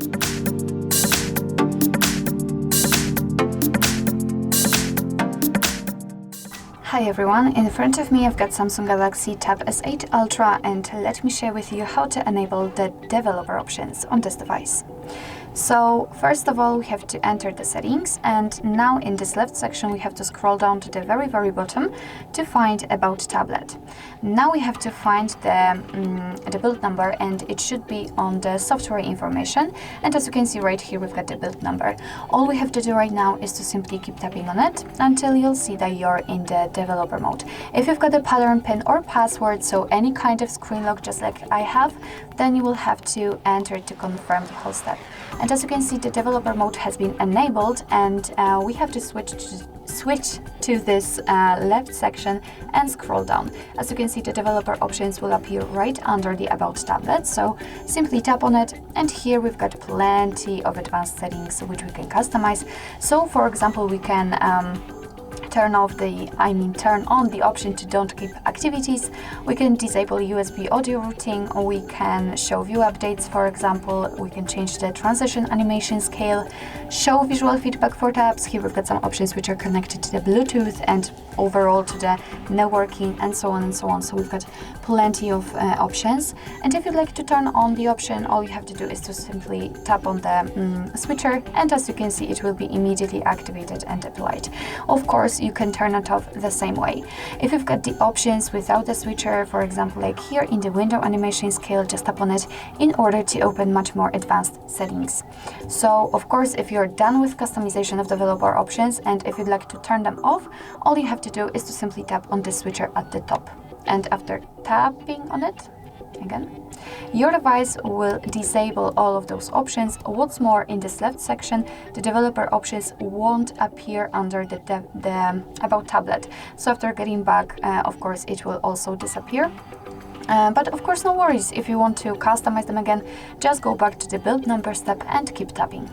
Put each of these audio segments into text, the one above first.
Hi everyone, in front of me I've got Samsung Galaxy Tab S8 Ultra, and let me share with you how to enable the developer options on this device. So first of all, we have to enter the settings, and now in this left section we have to scroll down to the very bottom to find About Tablet. Now we have to find the build number, and it should be on the software information, and as you can see right here we've got the build number. All we have to do right now is to simply keep tapping on it until you'll see that you're in the developer mode. If you've got a pattern pin or password, so any kind of screen lock just like I have, then you will have to enter to confirm the whole step. And as you can see, the developer mode has been enabled, and we have to switch to this left section and scroll down. As you can see, the developer options will appear right under the About Tablet, so simply tap on it, and here we've got plenty of advanced settings which we can customize. So for example, we can turn on the option to don't keep activities. We can disable USB audio routing, or we can show view updates, for example. We can change the transition animation scale, show visual feedback for tabs. Here we've got some options which are connected to the Bluetooth and overall to the networking, and so on and so on. So we've got plenty of options. And if you'd like to turn on the option, all you have to do is to simply tap on the switcher, and as you can see, it will be immediately activated and applied. Of course, you can turn it off the same way. If you've got the options without the switcher, for example, like here in the window animation scale, just tap on it in order to open much more advanced settings. So of course, if you're done with customization of developer options, and if you'd like to turn them off, all you have to do is to simply tap on the switcher at the top. And after tapping on it again, your device will disable all of those options. What's more, in this left section, the developer options won't appear under the About Tablet. So after getting back, of course, it will also disappear. But of course, no worries. If you want to customize them again, just go back to the build number step and keep tapping.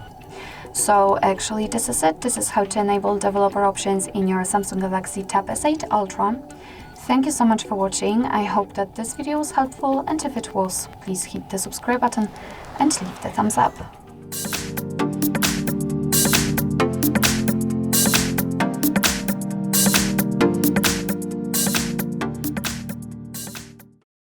So actually, this is it. This is how to enable developer options in your Samsung Galaxy Tab S8 Ultra. Thank you so much for watching. I hope that this video was helpful, and if it was, please hit the subscribe button and leave the thumbs up.